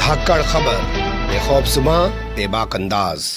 धाकड़ खबर, बेखौफजुमा बेबाक अंदाज।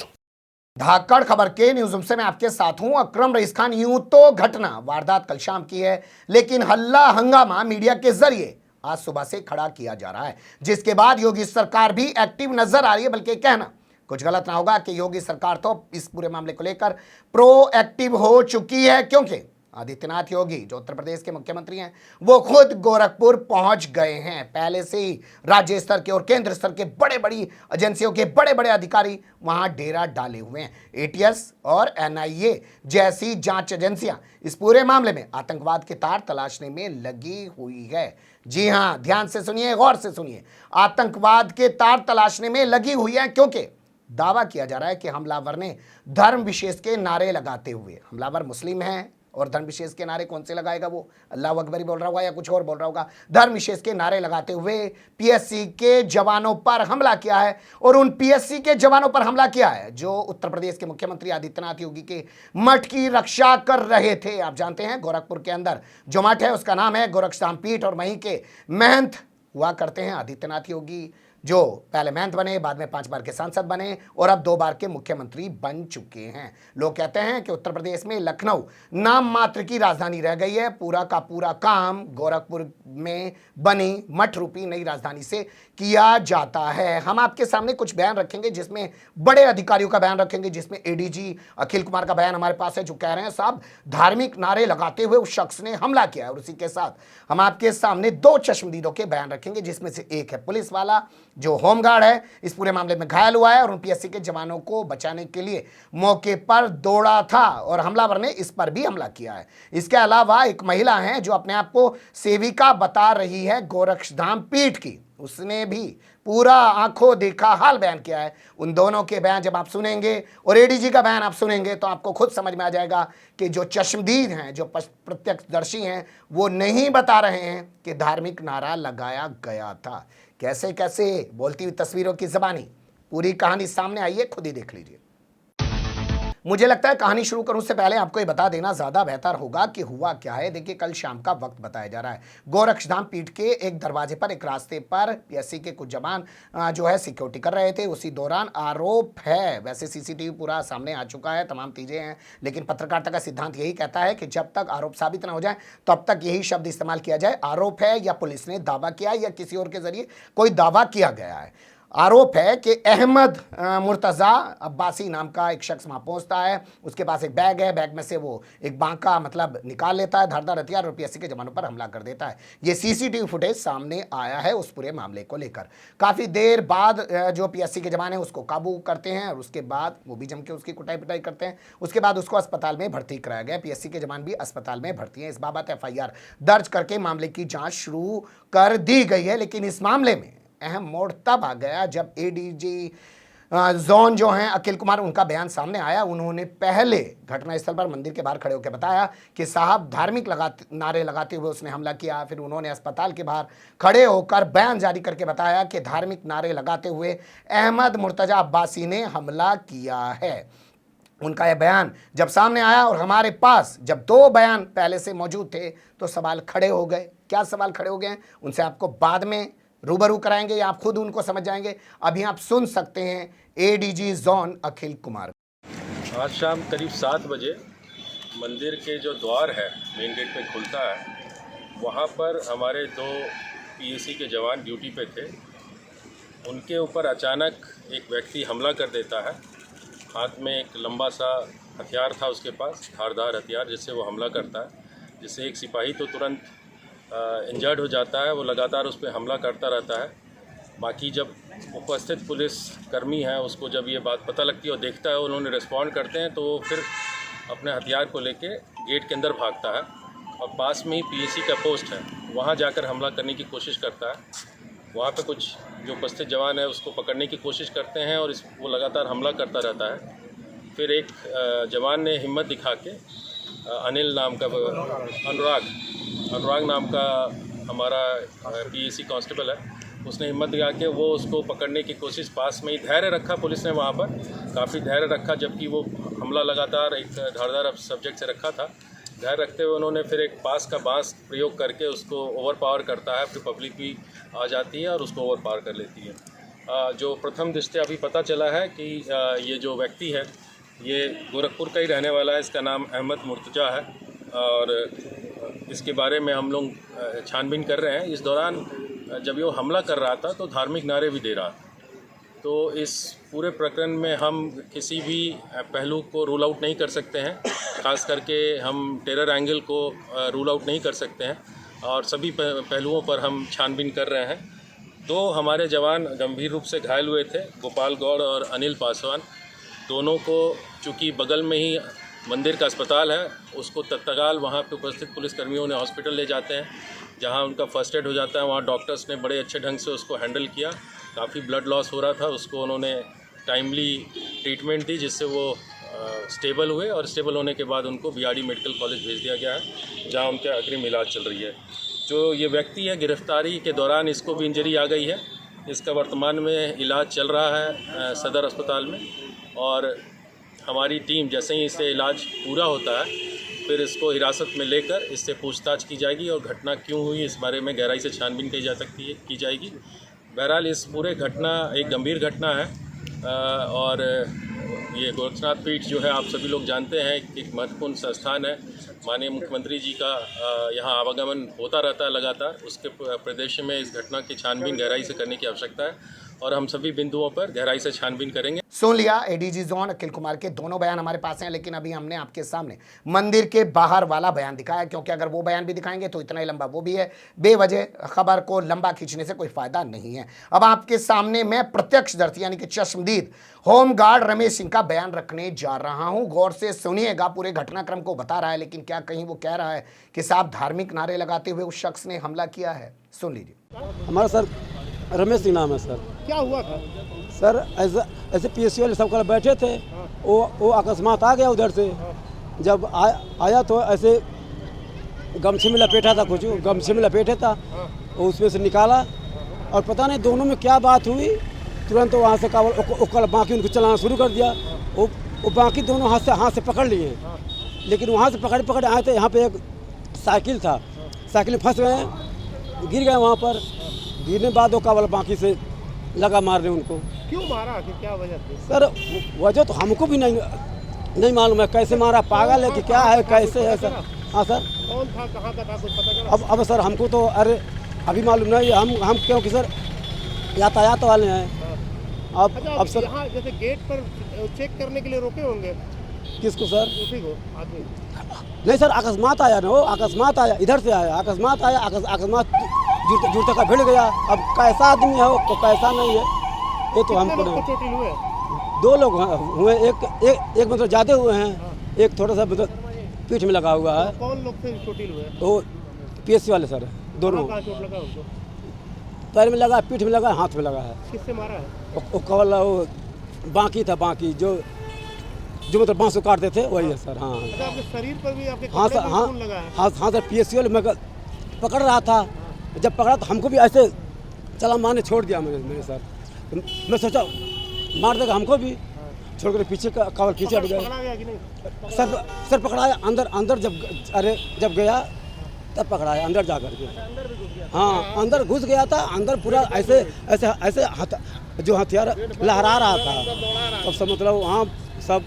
धाकड़ खबर के न्यूज़ रूम से मैं आपके साथ हूं अकरम रईस खान। यूं तो घटना वारदात कल शाम की है, लेकिन हल्ला हंगामा मीडिया के जरिए आज सुबह से खड़ा किया जा रहा है, जिसके बाद योगी सरकार भी एक्टिव नजर आ रही है। बल्कि कहना कुछ गलत ना होगा कि योगी सरकार तो इस पूरे मामले को लेकर प्रोएक्टिव हो चुकी है, क्योंकि आदित्यनाथ योगी जो उत्तर प्रदेश के मुख्यमंत्री हैं वो खुद गोरखपुर पहुंच गए हैं। पहले से ही राज्य स्तर के और केंद्र स्तर के बड़े बड़ी एजेंसियों के बड़े बड़े अधिकारी वहां डेरा डाले हुए हैं। एटीएस और एनआईए जैसी जांच एजेंसियां इस पूरे मामले में आतंकवाद के तार तलाशने में लगी हुई है। जी हां, ध्यान से सुनिए, गौर से सुनिए, आतंकवाद के तार तलाशने में लगी हुई है, क्योंकि दावा किया जा रहा है कि हमलावर ने धर्म विशेष के नारे लगाते हुए, हमलावर मुस्लिम है और धर्म विशेष के नारे कौन से लगाएगा, वो अल्लाह अकबर ही बोल रहा होगा या कुछ और बोल रहा होगा, धर्म विशेष के नारे लगाते हुए पीएससी के जवानों पर हमला किया है। और उन पीएससी के जवानों पर हमला किया है जो उत्तर प्रदेश के मुख्यमंत्री आदित्यनाथ योगी के मठ की रक्षा कर रहे थे। आप जानते हैं गोरखपुर के अंदर जो मठ है उसका नाम है गोरक्षधाम पीठ, और वहीं के महंत हुआ करते हैं आदित्यनाथ योगी, जो पहले महंत बने, बाद में 5 बार के सांसद बने और अब 2 बार के मुख्यमंत्री बन चुके हैं। लोग कहते हैं कि उत्तर प्रदेश में लखनऊ नाम मात्र की राजधानी रह गई है। पूरा का पूरा काम गोरखपुर में बनी मठ रूपी नई राजधानी से किया जाता है। हम आपके सामने कुछ बयान रखेंगे, जिसमें बड़े अधिकारियों का बयान रखेंगे, जिसमें एडीजी अखिल कुमार का बयान हमारे पास है, जो कह रहे हैं साहब धार्मिक नारे लगाते हुए उस शख्स ने हमला किया है। और उसी के साथ हम आपके सामने 2 चश्मदीदों के बयान रखेंगे, जिसमें से एक है पुलिस वाला जो होमगार्ड है, इस पूरे मामले में घायल हुआ है और उन पीएससी के जवानों को बचाने के लिए मौके पर दौड़ा था और हमलावर ने इस पर भी हमला किया है। इसके अलावा एक महिला है जो अपने आप को सेविका बता रही है गोरक्षधाम पीठ की, उसने भी पूरा आंखों देखा हाल बयान किया है। उन दोनों के बयान जब आप सुनेंगे और एडीजी का बयान आप सुनेंगे तो आपको खुद समझ में आ जाएगा कि जो चश्मदीद हैं, जो प्रत्यक्षदर्शी हैं, वो नहीं बता रहे हैं कि धार्मिक नारा लगाया गया था। कैसे कैसे बोलती हुई तस्वीरों की ज़बानी पूरी कहानी सामने आई है, खुद ही देख लीजिए। मुझे लगता है कहानी शुरू करूं उससे पहले आपको ये बता देना ज़्यादा बेहतर होगा कि हुआ क्या है। देखिए, कल शाम का वक्त बताया जा रहा है। गोरक्षधाम पीठ के एक दरवाजे पर, एक रास्ते पर पीएससी के कुछ जवान जो है सिक्योरिटी कर रहे थे। उसी दौरान आरोप है, वैसे सीसीटीवी पूरा सामने आ चुका है, तमाम चीज़ें हैं, लेकिन पत्रकारिता का सिद्धांत यही कहता है कि जब तक आरोप साबित ना हो जाए तब तक यही शब्द इस्तेमाल किया जाए। आरोप है या पुलिस ने दावा किया या किसी और के जरिए कोई दावा किया गया है। आरोप है कि अहमद मुर्तज़ा अब्बासी नाम का एक शख्स वहाँ पहुँचता है, उसके पास एक बैग है, बैग में से वो एक बांका मतलब निकाल लेता है, धारदार हथियार, और पीएससी के जवानों पर हमला कर देता है। ये सीसीटीवी फुटेज सामने आया है उस पूरे मामले को लेकर। काफ़ी देर बाद जो पीएससी के जवान हैं उसको काबू करते हैं और उसके बाद वो भी जम के उसकी कुटाई पिटाई करते हैं। उसके बाद उसको अस्पताल में भर्ती कराया गया। पीएससी के जवान भी अस्पताल में भर्ती हैं। इस बाबत एफआईआर दर्ज करके मामले की जाँच शुरू कर दी गई है। लेकिन इस मामले में अहम मोड़ तब आ गया जब एडीजी जोन जो हैं अखिल कुमार, उनका बयान सामने आया। उन्होंने पहले घटनास्थल पर मंदिर के बाहर खड़े होकर बताया कि साहब धार्मिक नारे लगाते हुए उसने हमला किया। फिर उन्होंने अस्पताल के बाहर खड़े होकर बयान जारी करके बताया कि धार्मिक नारे लगाते हुए अहमद मुर्तज़ा अब्बासी ने हमला किया है। उनका यह बयान जब सामने आया और हमारे पास जब 2 बयान पहले से मौजूद थे तो सवाल खड़े हो गए। क्या सवाल खड़े हो गए उनसे आपको बाद में रूबरू कराएंगे या आप खुद उनको समझ जाएंगे। अभी आप सुन सकते हैं एडीजी जोन अखिल कुमार। आज शाम करीब 7 बजे मंदिर के जो द्वार है, मेन गेट पे खुलता है, वहाँ पर हमारे 2 पीएससी के जवान ड्यूटी पे थे। उनके ऊपर अचानक एक व्यक्ति हमला कर देता है। हाथ में एक लंबा सा हथियार था उसके पास, धारदार हथियार, जिससे वो हमला करता है, जिससे एक सिपाही तो तुरंत इंजर्ड हो जाता है। वो लगातार उस पर हमला करता रहता है। बाकी जब उपस्थित पुलिस कर्मी है उसको जब ये बात पता लगती है और देखता है, उन्होंने रिस्पॉन्ड करते हैं, तो वो फिर अपने हथियार को लेके गेट के अंदर भागता है और पास में ही पीएससी का पोस्ट है, वहाँ जाकर हमला करने की कोशिश करता है। वहाँ पे कुछ जो उपस्थित जवान है उसको पकड़ने की कोशिश करते हैं और वो लगातार हमला करता रहता है। फिर एक जवान ने हिम्मत दिखा के अनिल नाम का, अनुराग नाम का हमारा पीएससी कांस्टेबल है, उसने हिम्मत दिखा के वो उसको पकड़ने की कोशिश, पास में ही धैर्य रखा पुलिस ने, वहाँ पर काफ़ी धैर्य रखा, जबकि वो हमला लगातार एक धारदार सब्जेक्ट से रखा था। धैर्य रखते हुए उन्होंने फिर एक पास का बांस प्रयोग करके उसको ओवर पावर करता है। फिर पब्लिक भी आ जाती है और उसको ओवर पावर कर लेती है। जो प्रथम दृष्टया अभी पता चला है कि ये जो व्यक्ति है ये गोरखपुर का ही रहने वाला है। इसका नाम अहमद मुर्तजा है और इसके बारे में हम लोग छानबीन कर रहे हैं। इस दौरान जब ये हमला कर रहा था तो धार्मिक नारे भी दे रहा था। तो इस पूरे प्रकरण में हम किसी भी पहलू को रूल आउट नहीं कर सकते हैं, खास करके हम टेरर एंगल को रूल आउट नहीं कर सकते हैं और सभी पहलुओं पर हम छानबीन कर रहे हैं। 2 हमारे जवान गंभीर रूप से घायल हुए थे, गोपाल गौड़ और अनिल पासवान। दोनों को चूँकि बगल में ही मंदिर का अस्पताल है, उसको तत्काल वहाँ पे उपस्थित पुलिसकर्मियों ने हॉस्पिटल ले जाते हैं, जहाँ उनका फर्स्ट एड हो जाता है। वहाँ डॉक्टर्स ने बड़े अच्छे ढंग से उसको हैंडल किया। काफ़ी ब्लड लॉस हो रहा था, उसको उन्होंने टाइमली ट्रीटमेंट दी जिससे वो स्टेबल हुए और स्टेबल होने के बाद उनको बीआरडी मेडिकल कॉलेज भेज दिया गया है, जहाँ उनका अग्रिम इलाज चल रही है। जो ये व्यक्ति है, गिरफ्तारी के दौरान इसको भी इंजरी आ गई है। इसका वर्तमान में इलाज चल रहा है सदर अस्पताल में और हमारी टीम जैसे ही इससे इलाज पूरा होता है फिर इसको हिरासत में लेकर इससे पूछताछ की जाएगी और घटना क्यों हुई इस बारे में गहराई से छानबीन की जाएगी। बहरहाल इस पूरे घटना एक गंभीर घटना है और ये गोरखनाथ पीठ जो है आप सभी लोग जानते हैं एक महत्वपूर्ण संस्थान है। माननीय मुख्यमंत्री जी का यहाँ आवागमन होता रहता है लगातार। उसके प्रदेश में इस घटना की छानबीन गहराई से करने की आवश्यकता है और हम सभी बिंदुओं पर गहराई से छानबीन करेंगे। सुन लिया एडीजी जोन अखिल कुमार के दोनों बयान हमारे पास हैं, लेकिन अभी हमने आपके सामने मंदिर के बाहर वाला बयान दिखाया, क्योंकि अगर वो बयान भी दिखाएंगे तो इतना ही लंबा वो भी है। बेवजह खबर को लंबा खींचने से कोई फायदा नहीं है। अब आपके सामने मैं प्रत्यक्षदर्शी यानी कि चश्मदीद होमगार्ड रमेश सिंह का बयान रखने जा रहा हूं। गौर से सुनिएगा, पूरे घटनाक्रम को बता रहा है, लेकिन क्या कहीं वो कह रहा है कि साहब धार्मिक नारे लगाते हुए उस शख्स ने हमला किया है? सुन लीजिए। हमारा सर रमेश सिंह नाम है सर। क्या हुआ था सर? ऐसे पीएससी वाले सब कल बैठे थे, वो अकस्मात आ गया उधर से। जब आया तो ऐसे गमछे में लपेटा था, कुछ गमछे में लपेटा था, उसमें से निकाला और पता नहीं दोनों में क्या बात हुई। तुरंत वहाँ से कल बाकी उनको चलाना शुरू कर दिया। वो बाकी दोनों हाथ से पकड़ लिए, लेकिन वहाँ से पकड़ आए थे। यहाँ पे एक साइकिल था, साइकिल में फंस गए, गिर गए। वहाँ पर गिरने बाद वो कावल बाकी से लगा मारने उनको। क्यों मारा, आखिर क्या वजह थी? सर वजह तो हमको भी नहीं मालूम है, कैसे मारा, पागल है कि क्या है, कैसे है सर। हाँ सर। कौन था, कहाँ का था, कुछ पता चला? अब सर हमको तो अरे अभी मालूम नहीं। हम क्योंकि सर यातायात वाले हैं। अब सर यहाँ जैसे गेट पर चेक करने के लिए रोके होंगे। किसको सर? उसी को आदमी नहीं सर, अकस्मात आया ना, वो अकस्मात आया, इधर से आया, अकस्मात आया, अकस्मात जूता का भिड़ गया। अब कैसा आदमी है वो, कैसा नहीं है ये तो हमको नहीं। चोटिल हुए? 2 लोग हुए, एक मतलब ज़्यादा हुए हैं, एक थोड़ा सा मतलब पीठ में लगा हुआ है। कौन लोग थे चोटिल हुए? वो पीएससी वाले सर, दोनों। कहाँ चोट लगा उनको? पैर में लगा, पीठ में लगा, हाथ में लगा है। किससे मारा है? वो कवल वो बाकी था, बाकी जो मतलब बांसों काटते थे वही है सर। हाँ। अच्छा, आपके शरीर पर भी आपके हाँ सर। कपड़े हाँ में खून लगा है? हाँ सर, पीएससी वाले मैं पकड़ रहा था। जब पकड़ा तो हमको भी ऐसे चला मारने छोड़ दिया मेरे सर। मैं सोचा मार देगा हमको भी, छोड़ कर पीछे कवर पीछे हट गया। पकड़ा गया कि नहीं? सर पकड़ाया अंदर जब गया तब पकड़ाया, अंदर जा कर के। हाँ, अंदर घुस गया था, अंदर पूरा ऐसे जो हथियार लहरा रहा था। तब सब मतलब वहाँ सब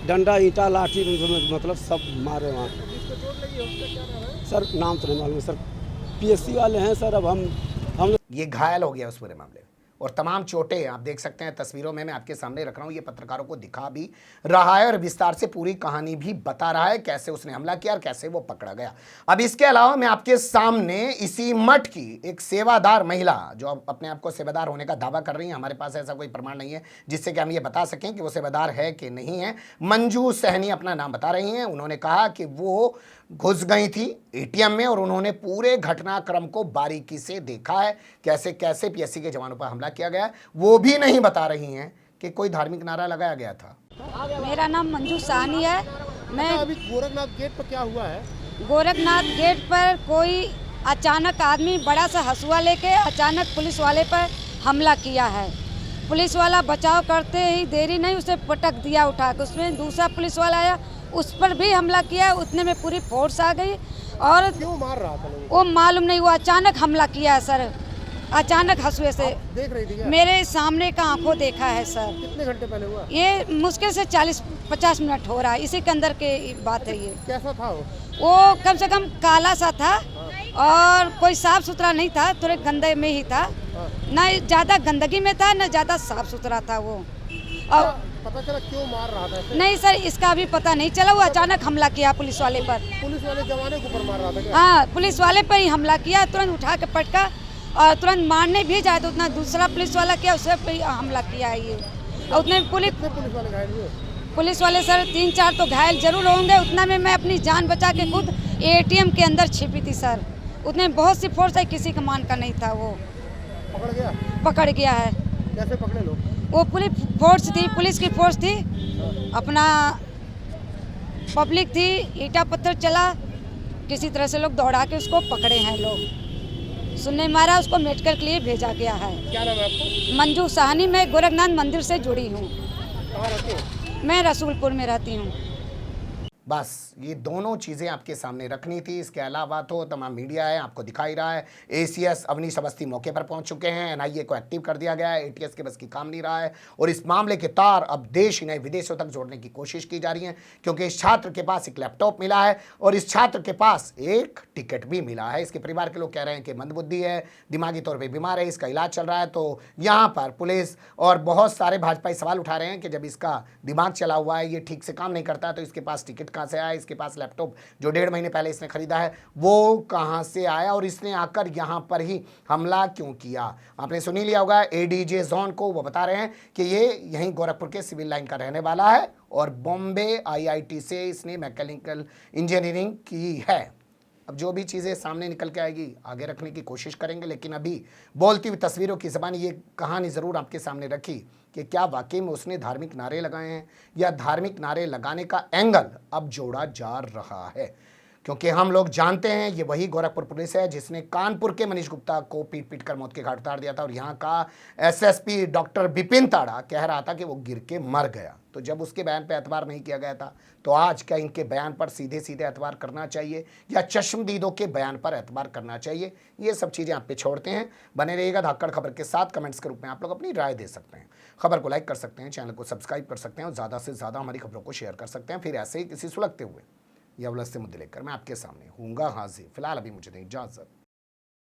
डंडा, ईंटा, लाठी मतलब सब मारे वहाँ। सर नाम तो नहीं मालूम सर, पीएससी वाले हैं सर। अब हम ये घायल हो गया उस पूरे मामले में और तमाम चोटें आप देख सकते हैं तस्वीरों में, मैं आपके सामने रख रहा हूं। ये पत्रकारों को दिखा भी रहा है और विस्तार से पूरी कहानी भी बता रहा है, कैसे उसने हमला किया और कैसे वो पकड़ा गया। अब इसके अलावा मैं आपके सामने इसी मठ की एक सेवादार महिला, जो अपने आप को सेवादार होने का दावा कर रही है, हमारे पास ऐसा कोई प्रमाण नहीं है जिससे कि हम ये बता सकें कि वो सेवादार है कि नहीं है। मंजू सहनी अपना नाम बता रही हैं। उन्होंने कहा कि वो घुस गई थी एटीएम में और उन्होंने पूरे घटनाक्रम को बारीकी से देखा है, कैसे कैसे पीएससी के जवानों पर हमला किया गया। वो भी नहीं बता रही हैं कि कोई धार्मिक नारा लगाया गया था। मेरा नाम मंजू साहनी है। मैं अभी गोरखनाथ गेट पर क्या हुआ है? गोरखनाथ गेट पर कोई अचानक आदमी बड़ा सा हंसुआ लेके अचानक पुलिस वाले पर हमला किया है। पुलिस वाला बचाव करते ही देरी नहीं, उसे पटक दिया उठा के। उसमें दूसरा पुलिस वाला आया, उस पर भी हमला किया। उतने में पूरी फोर्स आ गई और क्यों मार रहा था? वो मालूम नहीं, वो अचानक हमला किया है सर। अचानक हंसुए से देख रही थी क्या? मेरे सामने का आंखों देखा है सर। कितने घंटे पहले हुआ? ये मुश्किल से 40-50 मिनट हो रहा है, इसी के अंदर की बात है ये। कैसा था वो कम से कम काला सा था और कोई साफ सुथरा नहीं था, थोड़े गंदे में ही था, ना ज़्यादा गंदगी में था ना ज़्यादा साफ सुथरा था वो। और पता चला क्यों मार रहा था ऐसे? नहीं सर, इसका अभी पता नहीं चला। वो अचानक हमला किया पुलिस वाले पर। पुलिस वाले जवानों के ऊपर मार रहा था क्या? हाँ, पुलिस वाले पर ही हमला किया, तुरंत उठा के पटका और तुरंत मारने भी जाए तो उतना दूसरा पुलिस वाला किया, उसे पे ही हमला किया है ये। और उतने कितने पुलिस वाले घायल हुए? पुलिस वाले सर 3-4 तो घायल जरूर होंगे। उतना में मैं अपनी जान बचा के खुद ATM के अंदर छिपी थी सर। उतने बहुत सी फोर्स है, किसी का मान का नहीं था। वो पकड़ गया? पकड़ गया है। कैसे पकड़े लोग? वो पूरी फोर्स थी, पुलिस की फोर्स थी, अपना पब्लिक थी, ईटा पत्थर चला, किसी तरह से लोग दौड़ा के उसको पकड़े हैं लोग। सुनने मारा, उसको मेडिकल के लिए भेजा गया है। क्या नाम है आपको? मंजू साहनी, मैं गोरखनाथ मंदिर से जुड़ी हूँ। कहाँ रहते हो? मैं रसूलपुर में रहती हूँ। बस ये दोनों चीज़ें आपके सामने रखनी थी। इसके अलावा तो तमाम मीडिया है, आपको दिखाई रहा है। ACS अवनीश अवस्थी मौके पर पहुंच चुके हैं, NIA को एक्टिव कर दिया गया है, ATS के बस की काम नहीं रहा है और इस मामले के तार अब देश ही नहीं विदेशों तक जोड़ने की कोशिश की जा रही है, क्योंकि इस छात्र के पास एक लैपटॉप मिला है और इस छात्र के पास एक टिकट भी मिला है। इसके परिवार के लोग कह रहे हैं कि मंदबुद्धि है, दिमागी तौर पर बीमार है, इसका इलाज चल रहा है। तो यहाँ पर पुलिस और बहुत सारे भाजपाई सवाल उठा रहे हैं कि जब इसका दिमाग चला हुआ है, ये ठीक से काम नहीं करता, तो इसके पास टिकट कहाँ से आया, इसके पास लैपटॉप जो 1.5 महीने पहले इसने खरीदा है वो कहां से आया और इसने आकर यहां पर ही हमला क्यों किया। आपने सुन ही लिया होगा ADJ जोन को, वो बता रहे हैं कि ये यहीं गोरखपुर के सिविल लाइन का रहने वाला है और बॉम्बे IIT से इसने मैकेनिकल इंजीनियरिंग की है। अब जो भी चीज़ें सामने निकल के आएगी आगे रखने की कोशिश करेंगे, लेकिन अभी बोलती हुई तस्वीरों की ज़बानी ये कहानी ज़रूर आपके सामने रखी कि क्या वाकई में उसने धार्मिक नारे लगाए हैं या धार्मिक नारे लगाने का एंगल अब जोड़ा जा रहा है। क्योंकि हम लोग जानते हैं ये वही गोरखपुर पुलिस है जिसने कानपुर के मनीष गुप्ता को पीट पीट कर मौत के घाट उतार दिया था और यहाँ का SSP डॉक्टर विपिन ताड़ा कह रहा था कि वो गिर के मर गया। तो जब उसके बयान पे एतबार नहीं किया गया था तो आज क्या इनके बयान पर सीधे सीधे एतबार करना चाहिए या चश्मदीदों के बयान पर एतबार करना चाहिए, ये सब चीज़ें आप पे छोड़ते हैं। बने रहिएगा धाकड़ खबर के साथ। कमेंट्स के रूप में आप लोग अपनी राय दे सकते हैं, खबर को लाइक कर सकते हैं, चैनल को सब्सक्राइब कर सकते हैं और ज़्यादा से ज़्यादा हमारी खबरों को शेयर कर सकते हैं। फिर ऐसे ही किसी सुलगते हुए या उलझते मुद्दे लेकर मैं आपके सामने हूँगा हाजिर। फिलहाल अभी मुझे दें इजाज़त।